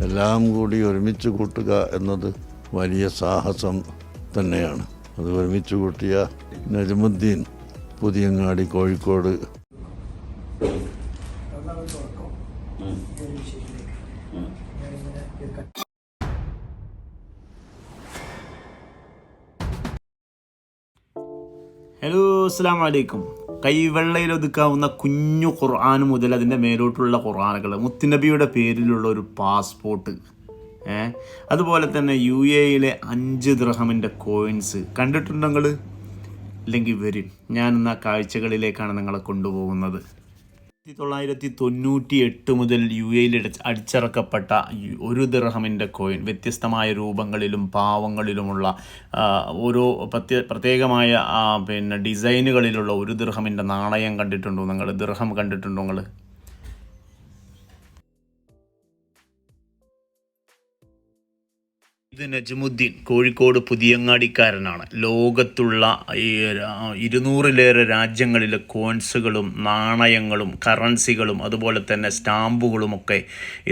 എല്ലാം കൂടി ഒരുമിച്ച് കൂട്ടുക എന്നത് വലിയ സാഹസം തന്നെയാണ്. അത് ഒരുമിച്ച് കൂട്ടിയ നജ്മുദ്ദീൻ പുതിയങ്ങാടി കോഴിക്കോട്. ഹലോ, അസ്സലാമു അലൈക്കും. കൈവെള്ളയിൽ ഒതുക്കാവുന്ന കുഞ്ഞു ഖുർആൻ മുതൽ അതിൻ്റെ മേലോട്ടുള്ള ഖുർആനുകൾ, മുത്തുനബിയുടെ പേരിലുള്ള ഒരു പാസ്പോർട്ട്, അതുപോലെ തന്നെ UAE 5 ദിർഹമിൻ്റെ കോയിൻസ് കണ്ടിട്ടുണ്ടെങ്കിൽ ഇല്ലെങ്കിൽ വരും. ഞാനിന്ന് ആ കാഴ്ചകളിലേക്കാണ് നിങ്ങളെ കൊണ്ടുപോകുന്നത്. 1998 മുതൽ UAE അടിച്ചിറക്കപ്പെട്ട 1 ദിർഹമിൻ്റെ കോയിൻ വ്യത്യസ്തമായ രൂപങ്ങളിലും ഭാവങ്ങളിലുമുള്ള ഓരോ പ്രത്യേകമായ ഡിസൈനുകളിലുള്ള 1 ദിർഹമിൻ്റെ നാണയം കണ്ടിട്ടുണ്ടോ നിങ്ങൾ? ദിർഹം കണ്ടിട്ടുണ്ടോ നിങ്ങൾ? ഇത് നജ്മുദ്ദീൻ കോഴിക്കോട് പുതിയങ്ങാടിക്കാരനാണ്. ലോകത്തുള്ള 200-ലേറെ രാജ്യങ്ങളിലെ കോയിൻസുകളും നാണയങ്ങളും കറൻസികളും അതുപോലെ തന്നെ സ്റ്റാമ്പുകളുമൊക്കെ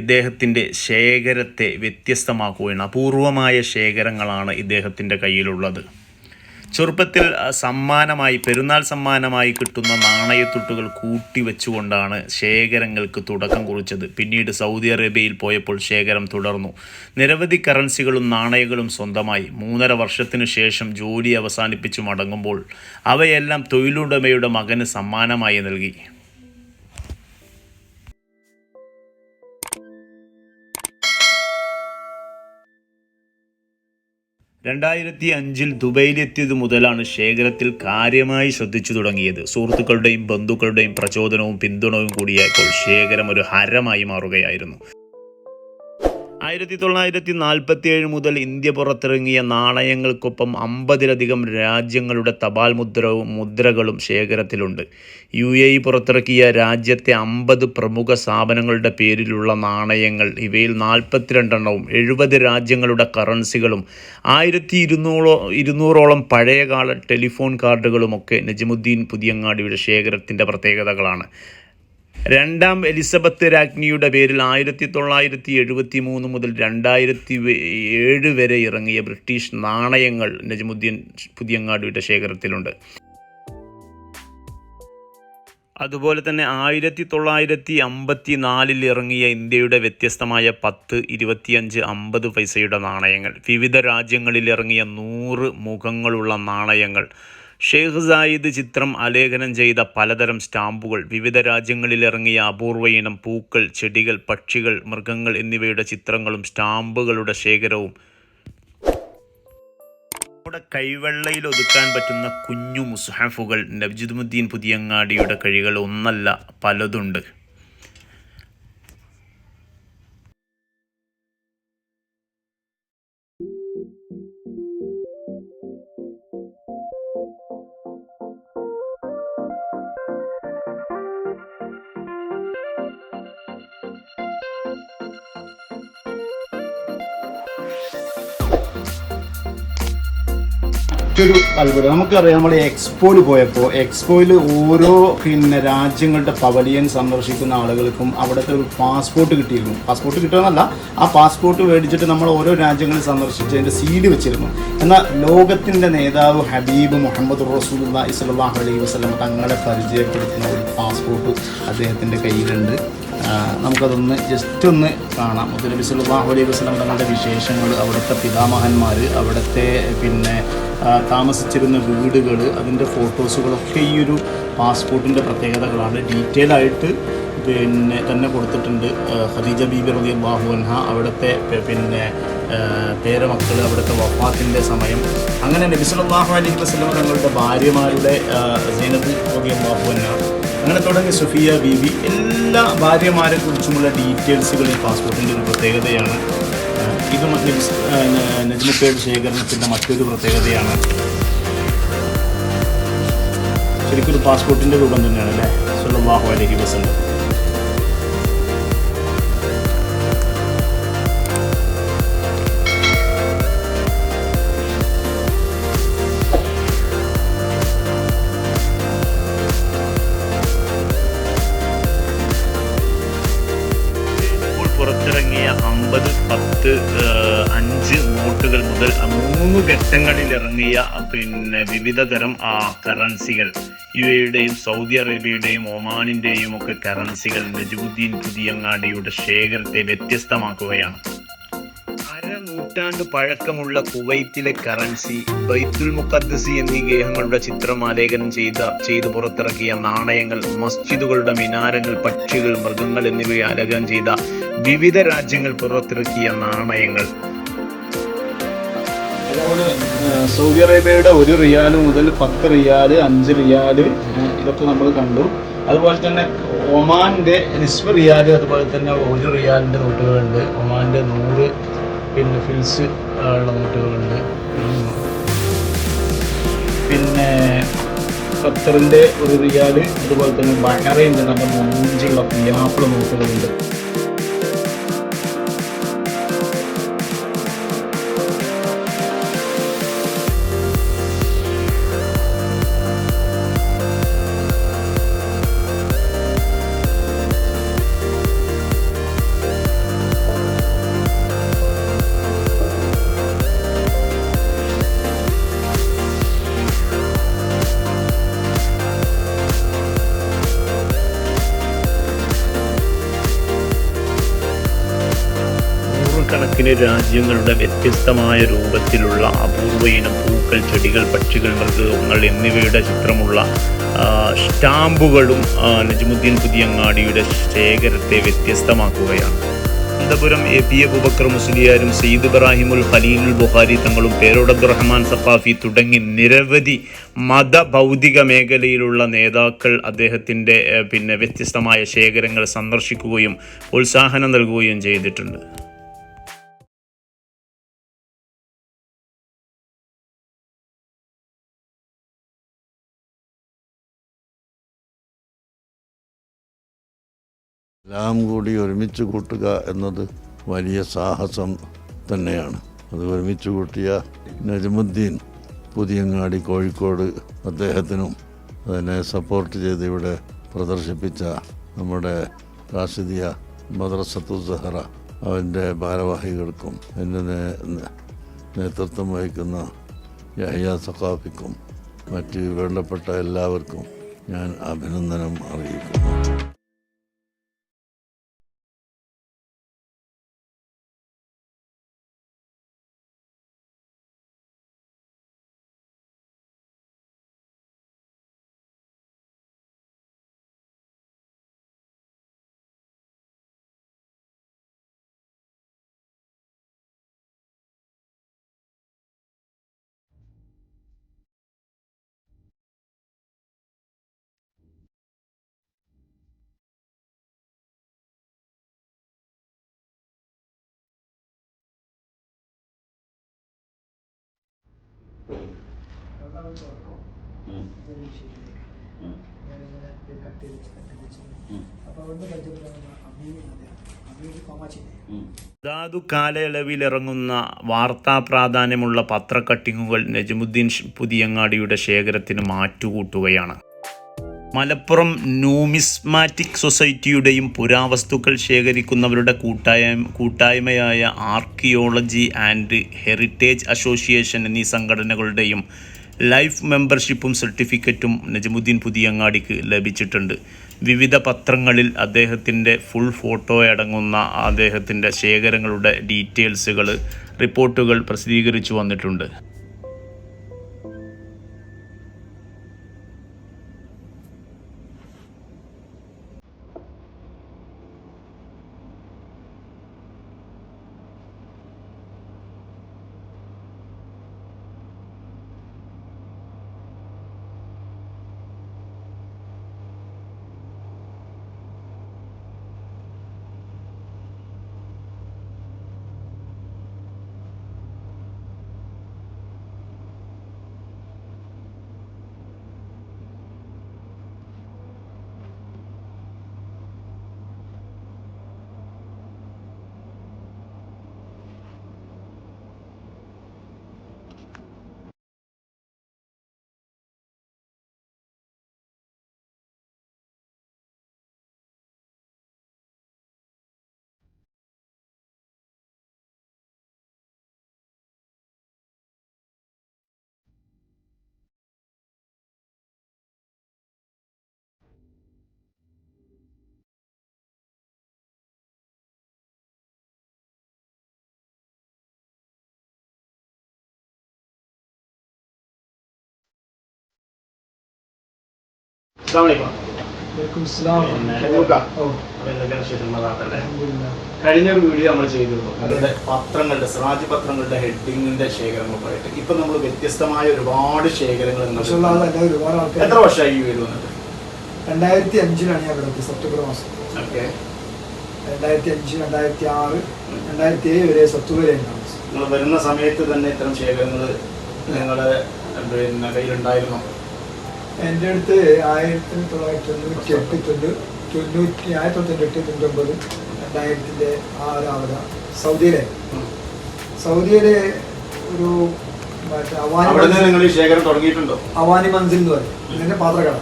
ഇദ്ദേഹത്തിൻ്റെ ശേഖരത്തെ വ്യത്യസ്തമാക്കുകയാണ്. അപൂർവമായ ശേഖരങ്ങളാണ് ഇദ്ദേഹത്തിൻ്റെ കയ്യിലുള്ളത്. ചെറുപ്പത്തിൽ പെരുന്നാൾ സമ്മാനമായി കിട്ടുന്ന നാണയത്തുട്ടുകൾ കൂട്ടിവെച്ചുകൊണ്ടാണ് ശേഖരങ്ങൾക്ക് തുടക്കം കുറിച്ചത്. പിന്നീട് സൗദി അറേബ്യയിൽ പോയപ്പോൾ ശേഖരം തുടർന്നു. നിരവധി കറൻസികളും നാണയങ്ങളും സ്വന്തമായി. 3.5 വർഷത്തിനു ശേഷം ജോലി അവസാനിപ്പിച്ചു മടങ്ങുമ്പോൾ അവയെല്ലാം തൊഴിലുടമയുടെ മകന് സമ്മാനമായി നൽകി. 2005 ദുബൈയിലെത്തിയത് മുതലാണ് ശേഖരത്തിൽ കാര്യമായി ശ്രദ്ധിച്ചു തുടങ്ങിയത്. സുഹൃത്തുക്കളുടെയും ബന്ധുക്കളുടെയും പ്രചോദനവും പിന്തുണയും കൂടിയായപ്പോൾ ശേഖരം ഒരു ഹരമായി മാറുകയായിരുന്നു. 1947 മുതൽ ഇന്ത്യ പുറത്തിറങ്ങിയ നാണയങ്ങൾക്കൊപ്പം 50-ലധികം രാജ്യങ്ങളുടെ തപാൽ മുദ്രകളും ശേഖരത്തിലുണ്ട്. UAE പുറത്തിറക്കിയ രാജ്യത്തെ 50 പ്രമുഖ സ്ഥാപനങ്ങളുടെ പേരിലുള്ള നാണയങ്ങൾ, ഇവയിൽ 42 70 രാജ്യങ്ങളുടെ കറൻസികളും 1200 പഴയകാല ടെലിഫോൺ കാർഡുകളുമൊക്കെ നജ്മുദ്ദീൻ പുതിയങ്ങാടിയുടെ ശേഖരത്തിൻ്റെ പ്രത്യേകതകളാണ്. 2ാം എലിസബത്ത് രാജ്ഞിയുടെ പേരിൽ 1973 മുതൽ 2007 വരെ ഇറങ്ങിയ ബ്രിട്ടീഷ് നാണയങ്ങൾ നജ്മുദ്ദീൻ പുതിയങ്ങാടിയുടെ ശേഖരത്തിലുണ്ട്. അതുപോലെ തന്നെ 1954 ഇറങ്ങിയ ഇന്ത്യയുടെ വ്യത്യസ്തമായ 10, 25, 50 പൈസയുടെ നാണയങ്ങൾ, വിവിധ രാജ്യങ്ങളിൽ ഇറങ്ങിയ 100 മുഖങ്ങളുള്ള നാണയങ്ങൾ, ഷെയ്ഖ് സായിദ് ചിത്രം ആലേഖനം ചെയ്ത പലതരം സ്റ്റാമ്പുകൾ, വിവിധ രാജ്യങ്ങളിൽ ഇറങ്ങിയ അപൂർവ ഇനം പൂക്കൾ, ചെടികൾ, പക്ഷികൾ, മൃഗങ്ങൾ എന്നിവയുടെ ചിത്രങ്ങളും സ്റ്റാമ്പുകളുടെ ശേഖരവും. നമ്മുടെ കൈവെള്ളയിൽ ഒതുക്കാൻ പറ്റുന്ന കുഞ്ഞു മുസ്ഹഫുകൾ നജ്മുദ്ദീൻ പുതിയങ്ങാടിയുടെ കഴികൾ ഒന്നല്ല, പലതുണ്ട്. ഒരു അത്ഭുതം. നമുക്കറിയാം, നമ്മൾ എക്സ്പോയിൽ ഓരോ രാജ്യങ്ങളുടെ പവലിയൻ സന്ദർശിക്കുന്ന ആളുകൾക്കും അവിടുത്തെ ഒരു പാസ്പോർട്ട് കിട്ടിയിരുന്നു. പാസ്പോർട്ട് കിട്ടുമെന്നല്ല, ആ പാസ്പോർട്ട് മേടിച്ചിട്ട് നമ്മൾ ഓരോ രാജ്യങ്ങളിൽ സന്ദർശിച്ചതിൻ്റെ സീഡ് വെച്ചിരുന്നു. എന്നാൽ ലോകത്തിൻ്റെ നേതാവ് ഹബീബ് മുഹമ്മദ് റസൂലുള്ളാഹി സ്വല്ലല്ലാഹു അലൈഹി വസല്ലം തങ്ങളെ പരിചയപ്പെടുത്തുന്ന ഒരു പാസ്പോർട്ട് അദ്ദേഹത്തിൻ്റെ കയ്യിലുണ്ട്. നമുക്കതൊന്ന് ജസ്റ്റ് ഒന്ന് കാണാം. നബി സല്ലല്ലാഹു അലൈഹി വസല്ലം തങ്ങളുടെ വിശേഷങ്ങൾ, അവിടുത്തെ പിതാമഹന്മാർ, അവിടുത്തെ താമസിച്ചിരുന്ന വീടുകൾ, അതിൻ്റെ ഫോട്ടോസുകളൊക്കെ ഈ ഒരു പാസ്പോർട്ടിൻ്റെ പ്രത്യേകതകളാണ്. ഡീറ്റെയിൽ ആയിട്ട് തന്നെ കൊടുത്തിട്ടുണ്ട്. ഖദീജ ബീബി റളിയല്ലാഹു അൻഹ, അവിടുത്തെ പേരമക്കൾ, അവിടുത്തെ വഫാത്തിൻ്റെ സമയം, അങ്ങനെ നബി സല്ലല്ലാഹു അലൈഹി വസല്ലം തങ്ങളുടെ ഭാര്യമാരുടെ സൈനബ് റളിയല്ലാഹു അൻഹ, അങ്ങനെ തുടങ്ങി സുഫിയ ബീബി, എല്ലാ ഭാര്യമാരെ കുറിച്ചുമുള്ള ഡീറ്റെയിൽസുകൾ ഈ പാസ്പോർട്ടിൻ്റെ ഒരു പ്രത്യേകതയാണ്. ഇത് നജ്മുദ്ദീൻ ശേഖരണത്തിൻ്റെ മറ്റൊരു പ്രത്യേകതയാണ്. ശരിക്കും ഒരു പാസ്പോർട്ടിൻ്റെ രൂപം തന്നെയാണ് അല്ലേ, സല്ലല്ലാഹു അലൈഹി വസല്ലം. പുറത്തിറങ്ങിയ 50, 10, 5 നോട്ടുകൾ മുതൽ 3 ഘട്ടങ്ങളിൽ ഇറങ്ങിയ വിവിധ തരം കറൻസികൾ, UAEയുടെയും സൗദി അറേബ്യയുടെയും ഒമാനിൻ്റെയും ഒക്കെ കറൻസികൾ നജമുദ്ദീൻ പുതിയങ്ങാടിയുടെ ശേഖരത്തെ വ്യത്യസ്തമാക്കുകയാണ്. നൂറ്റാണ്ട് പഴക്കമുള്ള കുവൈത്തിലെ കറൻസി, ബൈത്തുൽ മുഖദ്ദസ് എന്നീ ഗേഹങ്ങളുടെ ചിത്രം ആലേഖനം ചെയ്ത് പുറത്തിറക്കിയ നാണയങ്ങൾ, മസ്ജിദുകളുടെ മിനാരങ്ങൾ, പക്ഷികൾ, മൃഗങ്ങൾ എന്നിവയെ ആലേഖനം ചെയ്ത വിവിധ രാജ്യങ്ങൾ പുറത്തിറക്കിയ നാണയങ്ങൾ. അതുപോലെ സൗദി അറേബ്യയുടെ 1 റിയാൽ മുതൽ 10 റിയാൽ, 5 റിയാൽ ഇതൊക്കെ നമ്മൾ കണ്ടു. അതുപോലെ തന്നെ ഒമാൻ്റെ നിസ്ഫ് റിയാൽ, അതുപോലെ തന്നെ 1 റിയാലിൻ്റെ നോട്ടുകളുണ്ട്. ഒമാൻ്റെ 100 ഫിൽസ് ഉള്ള നോട്ടുകളുണ്ട്. പിന്നെ ഖത്തറിൻ്റെ 1 റിയാൽ, അതുപോലെ തന്നെ ബഹ്റൈൻ്റെ നല്ല മൂഞ്ചുള്ള പിയാപ്പിള നോട്ടുകളുണ്ട്. കണക്കിന് രാജ്യങ്ങളുടെ വ്യത്യസ്തമായ രൂപത്തിലുള്ള അപൂർവ ഇനം പൂക്കൾ, ചെടികൾ, പക്ഷികൾ, മൃഗങ്ങൾ എന്നിവയുടെ ചിത്രമുള്ള സ്റ്റാമ്പുകളും നജമുദ്ദീൻ പുതിയങ്ങാടിയുടെ ശേഖരത്തെ വ്യത്യസ്തമാക്കുകയാണ്. അനന്തപുരം AP അബൂബക്കർ മുസ്ലിയാരും സയ്യിദ് ഇബ്രാഹിമുൽ ഖലീലുൽ ബുഖാരി തങ്ങളും പേരോട് അബ്ദുറഹ്മാൻ സഖാഫി തുടങ്ങി നിരവധി ഭൗതിക മേഖലയിലുള്ള നേതാക്കൾ അദ്ദേഹത്തിൻ്റെ വ്യത്യസ്തമായ ശേഖരങ്ങൾ സന്ദർശിക്കുകയും പ്രോത്സാഹനം നൽകുകയും ചെയ്തിട്ടുണ്ട്. എല്ലാം കൂടി ഒരുമിച്ച് കൂട്ടുക എന്നത് വലിയ സാഹസം തന്നെയാണ്. അത് ഒരുമിച്ച് കൂട്ടിയ നജമുദ്ദീൻ പുതിയങ്ങാടി കോഴിക്കോട് അദ്ദേഹത്തിനും അതിനെ സപ്പോർട്ട് ചെയ്ത് ഇവിടെ പ്രദർശിപ്പിച്ച നമ്മുടെ റാഷിദിയ മദ്രസത്തു സഹറ അവൻ്റെ ഭാരവാഹികൾക്കും എൻ്റെ നേതൃത്വം വഹിക്കുന്ന യഹ്യ സഖാഫിക്കും മറ്റ് വേണ്ടപ്പെട്ട എല്ലാവർക്കും ഞാൻ അഭിനന്ദനം അറിയിക്കുന്നു. ധാതു കാലയളവിലിറങ്ങുന്ന വാർത്താ പ്രാധാന്യമുള്ള പത്രക്കട്ടിങ്ങുകൾ നജമുദ്ദീൻ പുതിയങ്ങാടിയുടെ ശേഖരത്തിന് മാറ്റുകൂട്ടുകയാണ്. മലപ്പുറം ന്യൂമിസ്മാറ്റിക് സൊസൈറ്റിയുടെയും പുരാവസ്തുക്കൾ ശേഖരിക്കുന്നവരുടെ കൂട്ടായ്മയായ ആർക്കിയോളജി ആൻഡ് ഹെറിറ്റേജ് അസോസിയേഷൻ എന്നീ സംഘടനകളുടെയും ലൈഫ് മെമ്പർഷിപ്പും സർട്ടിഫിക്കറ്റും നജമുദ്ദീൻ പുതിയങ്ങാടിക്ക് ലഭിച്ചിട്ടുണ്ട്. വിവിധ പത്രങ്ങളിൽ അദ്ദേഹത്തിൻ്റെ ഫുൾ ഫോട്ടോ അടങ്ങുന്ന അദ്ദേഹത്തിൻ്റെ ശേഖരങ്ങളുടെ ഡീറ്റെയിൽസുകൾ, റിപ്പോർട്ടുകൾ പ്രസിദ്ധീകരിച്ചു വന്നിട്ടുണ്ട്. കഴിഞ്ഞൊരു വീഡിയോ നമ്മൾ ചെയ്തിരുന്നു അതിന്റെ പത്രങ്ങളുടെ സിറാജ് പത്രങ്ങളുടെ ഹെഡിങ്ങിന്റെ ശേഖരങ്ങളൊക്കെ ഇപ്പൊ നമ്മൾ വ്യത്യസ്തമായ ഒരുപാട് ശേഖരങ്ങൾ എത്ര വർഷമായി ഈ വീട് വന്നിട്ട്? 2005 ഞാൻ ഇവിടെ സെപ്റ്റംബർ മാസം. ഓക്കെ. 2005, 2006, 2007 വരെ സെപ്റ്റംബർ വരെ നിങ്ങൾ വരുന്ന സമയത്ത് തന്നെ ഇത്തരം ശേഖരങ്ങൾ നിങ്ങളുടെ പിന്നെ കയ്യിലുണ്ടായിരുന്നു? എൻ്റെ അടുത്ത് 1998, 1999, 2000 ആ ഒരാവധ സൗദിയിലെ ഒരു നിങ്ങൾ ഈ ശേഖരം തുടങ്ങിയിട്ടുണ്ടോ? അവാനി മൻസിൽ എന്ന് പറയും ഇതിൻ്റെ പാത്രക്കട.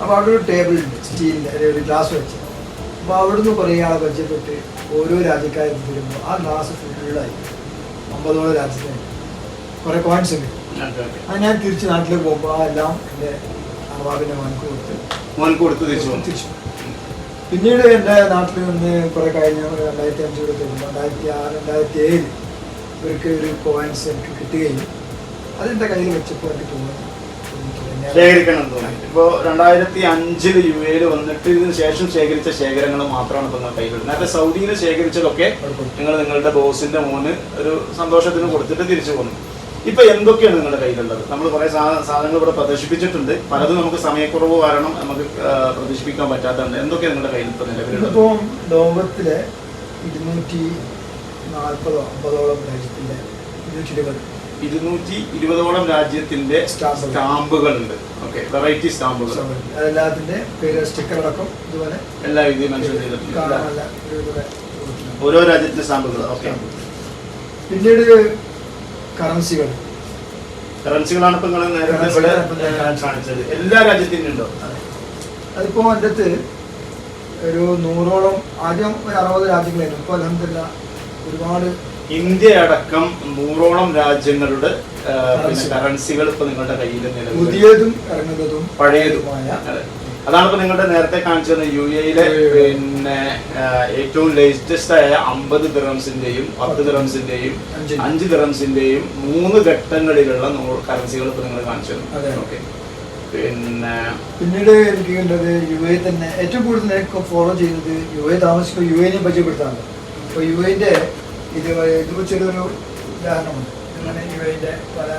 അപ്പോൾ അവിടെ ഒരു ടേബിൾ ഉണ്ട്, സ്റ്റീലിൻ്റെ ഒരു ഗ്ലാസ് വെച്ച്. അപ്പോൾ അവിടുന്ന് കുറേ ആളെ പരിചയപ്പെട്ട് ഓരോ രാജ്യക്കാരും വരുമ്പോൾ ആ ഗ്ലാസ് ഫുള്ളായി 50ഓളം രാജ്യത്തിന് കുറേ കോയിൻസ് ഉണ്ട്. അത് ഞാൻ തിരിച്ച് നാട്ടിലേക്ക് പോകുമ്പോൾ ആ എല്ലാം എൻ്റെ അവാബിൻ്റെ മോനക്ക് കൊടുത്ത് തിരിച്ചു. പിന്നീട് എൻ്റെ നാട്ടിൽ നിന്ന് കുറേ കഴിഞ്ഞ 2005 കൂടെ തരുമ്പോൾ 2006, 2007 ഇവർക്ക് ഒരു കോയിൻസ് എനിക്ക് കിട്ടുകയും അതെൻ്റെ കയ്യിൽ വെച്ചപ്പോൾ എനിക്ക് തോന്നി ശേഖരിക്കണം തോന്നി. ഇപ്പോൾ 2005 UAE വന്നിട്ട് ഇതിന് ശേഷം ശേഖരിച്ച ശേഖരങ്ങൾ മാത്രമാണ് ഇപ്പൊ നിങ്ങൾ കയ്യിലുള്ളത്. നേരത്തെ സൗദിയിൽ ശേഖരിച്ചതൊക്കെ നിങ്ങൾ നിങ്ങളുടെ ബോസിന്റെ മോന് ഒരു സന്തോഷത്തിന് കൊടുത്തിട്ട് തിരിച്ചു പോകുന്നു. ഇപ്പൊ എന്തൊക്കെയാണ് നിങ്ങളുടെ കയ്യിലുള്ളത്? നമ്മൾ കുറെ സാധനങ്ങൾ ഇവിടെ പ്രദർശിപ്പിച്ചിട്ടുണ്ട്. പലതും നമുക്ക് സമയക്കുറവ് കാരണം നമുക്ക് പ്രദർശിപ്പിക്കാൻ പറ്റാത്തതുണ്ട്. എന്തൊക്കെയാണ് നിങ്ങളുടെ കയ്യിൽ ഇപ്പൊ നിലവിലുള്ളത്? ഇപ്പോൾ ലോകത്തിലെ 240-50ഓളം രാജ്യത്തിന്റെ 220ഓളം രാജ്യത്തിന്റെ സ്റ്റാമ്പുകളുണ്ട്. ഓക്കെ, വെറൈറ്റി സ്റ്റാമ്പുകൾ. അതെല്ലാത്തിന്റെ പേര് സ്റ്റിക്കർ അടക്കം ഇതുപോലെ എല്ലാ രീതിയും മെൻഷൻ ചെയ്തിട്ടുണ്ട്. ഓരോ രാജ്യത്തിന്റെ സ്റ്റാമ്പുകൾ. ഓക്കെ. പിന്നീട് കറൻസികളാണ് ഇപ്പൊ നിങ്ങൾ നേരത്തെ ഇവിടെ കാണിച്ചത്. എല്ലാ രാജ്യത്തിനും ഉണ്ടോ? അതിപ്പോ എൻ്റെ അടുത്ത് ഒരു 100ഓളം, ആദ്യം ഒരു 60 രാജ്യങ്ങളായിരുന്നു. ഇപ്പോൾ അൽഹംദുലില്ലാ ഒരുപാട് ഇന്ത്യ അടക്കം 100ഓളം രാജ്യങ്ങളുടെ കറൻസികൾ ഇപ്പൊ നിങ്ങളുടെ കയ്യിൽ പുതിയതും ഇറങ്ങുന്നതും പഴയതുമായ. അതാണ് ഇപ്പൊ നിങ്ങളുടെ നേരത്തെ കാണിച്ചത് UAE-യിലെ പിന്നെ ഏറ്റവും ലേറ്റസ്റ്റ് ആയ 50 ദിറംസിന്റെയും 10 ദിറംസിന്റെയും 5 ദിറംസിന്റെയും 3 ഘട്ടങ്ങളിലുള്ള കറൻസികൾ ഇപ്പൊ നിങ്ങൾ കാണിച്ചത്. ഓക്കെ. പിന്നീട് എനിക്ക് കണ്ടത് UAE തന്നെ ഏറ്റവും കൂടുതൽ ഫോളോ ചെയ്യുന്നത് UAE താമസിക്കുക UAE-നെ പരിചയപ്പെടുത്താറുണ്ട്. അപ്പോൾ UAE-ന്റെ ഇത് ചെറിയൊരു ഉദാഹരണമുണ്ട്.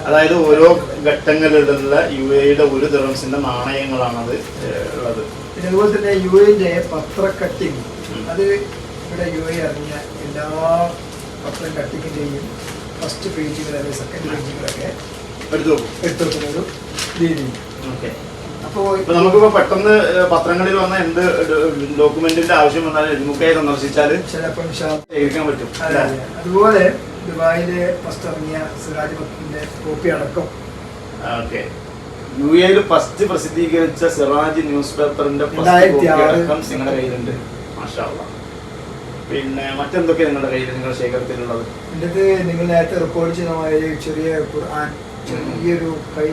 അതായത് ഓരോ ഘട്ടങ്ങളിലുള്ള UAE-യുടെ 1 ദിറംസിന്റെ നാണയങ്ങളാണ് അത് ഉള്ളത്. പിന്നെ അതുപോലെ തന്നെ UAE-ന്റെ പത്ര കട്ടിങ്, അത് ഇവിടെ UAE ഇറങ്ങിയ എല്ലാ പത്രം കട്ടിങ്ങിന്റെയും ഫസ്റ്റ് പേജുകൾ അല്ലെങ്കിൽ സെക്കൻഡ് പേജുകളൊക്കെ എടുത്തു വെക്കുന്ന ഒരു രീതിയുണ്ട്. അപ്പോൾ നമുക്കിപ്പോ പെട്ടെന്ന് പത്രങ്ങളിൽ വന്ന എന്ത് ഡോക്യുമെന്റിന്റെ ആവശ്യം വന്നാലും എഴുമുക്കായി സന്ദർശിച്ചാൽ ചിലപ്പോൾ ശേഖരിക്കാൻ പറ്റും. അതുപോലെ ദുബായിലെ ഫസ്റ്റ് ഇറങ്ങിയ സിറാജ് പത്രത്തിന്റെ കോപ്പി അടക്കം. ഓക്കെ. UAE-ൽ ഫസ്റ്റ് പ്രസിദ്ധീകരിച്ച സിറാജ് ന്യൂസ് പേപ്പറിന്റെ അടക്കം നിങ്ങളുടെ കയ്യിലുണ്ട്. മാഷാ അല്ലാഹ്. പിന്നെ മറ്റെന്തൊക്കെ നിങ്ങളുടെ കയ്യിൽ നിങ്ങളുടെ ശേഖരത്തിലുള്ളത്? എൻ്റെ നിങ്ങൾ നേരത്തെ റെക്കോർഡ് ചെയ്ത ചെറിയ ഖുർആൻ, ചെറിയൊരു കൈ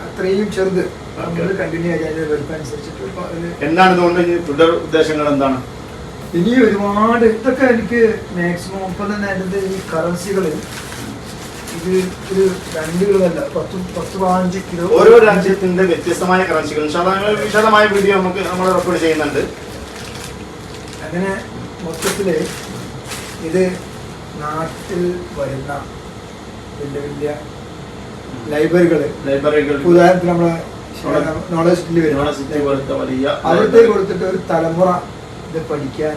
അത്രയും ചെറുത് കണ്ടിന്യൂ ആയി വലുപ്പം അനുസരിച്ചിട്ട്. എന്താണ് ഇതുകൊണ്ട് തുടർ ഉദ്ദേശങ്ങൾ എന്താണ്? ഇനി ഒരുപാട് ഇതൊക്കെ എനിക്ക് മാക്സിമം ഒപ്പം തന്നെ അതിൻ്റെ ഈ കറൻസികൾ ഇത് ഒരു 2 കിലോയല്ല 10-15 കിലോ ഓരോ രാജ്യത്തിന്റെ വ്യത്യസ്തമായ കറൻസികൾ വിശദമായ വീഡിയോ നമ്മൾ റെക്കോർഡ് ചെയ്യുന്നുണ്ട്. അങ്ങനെ മൊത്തത്തില് ഇത് നാട്ടിൽ വരുന്ന വലിയ വലിയ ലൈബ്രറികൾ ഉദാഹരണത്തിന് നമ്മളെ നോളജ് സിറ്റി വരും. അവിടത്തേക്ക് കൊടുത്തിട്ട് ഒരു തലമുറ ഇത് പഠിക്കാൻ,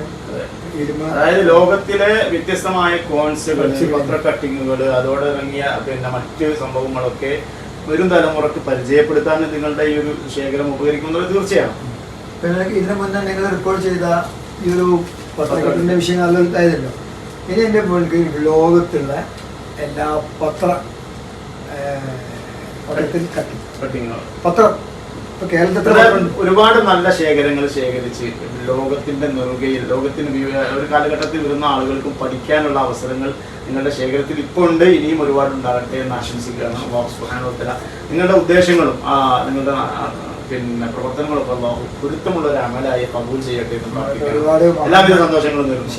അതായത് ലോകത്തിലെ വ്യത്യസ്തമായ കോൺസുകൾ, പത്ര കട്ടിങ്ങുകൾ, അതോടെ ഇറങ്ങിയ പിന്നെ മറ്റ് സംഭവങ്ങളൊക്കെ വരും തലമുറക്ക് പരിചയപ്പെടുത്താൻ നിങ്ങളുടെ ഈ ഒരു ശേഖരം ഉപകരിക്കുന്നത് തീർച്ചയാണ്. പിന്നെ ഇതിനു മുന്നേ നിങ്ങൾ റെക്കോർഡ് ചെയ്ത ഈ ഒരു പത്രക്കട്ടിന്റെ വിഷയം നല്ല ഇതായതല്ലോ. ഇനി എൻ്റെ മുന്നിൽ ലോകത്തുള്ള എല്ലാ പത്രം ഇപ്പൊ കേരളത്തിൽ ഒരുപാട് നല്ല ശേഖരങ്ങൾ ശേഖരിച്ച് ലോകത്തിന്റെ നെറുകയിൽ ലോകത്തിന് ഒരു കാലഘട്ടത്തിൽ വരുന്ന ആളുകൾക്കും പഠിക്കാനുള്ള അവസരങ്ങൾ നിങ്ങളുടെ ശേഖരത്തിൽ ഇപ്പോൾ ഉണ്ട്. ഇനിയും ഒരുപാട് ഉണ്ടാകട്ടെ എന്ന് ആശംസിക്കുകയാണ്. അല്ലാഹു സുബ്ഹാനഹു വ തആല നിങ്ങളുടെ ഉദ്ദേശങ്ങളും നിങ്ങളുടെ പിന്നെ പ്രവർത്തനങ്ങളൊക്കെ അല്ലാഹു പൊരുത്തമുള്ള ഒരു അമലായി കബൂൽ ചെയ്യട്ടെ എന്ന് പ്രാർത്ഥിക്കുന്നു. എല്ലാവിധ സന്തോഷങ്ങളും നേരുന്നു.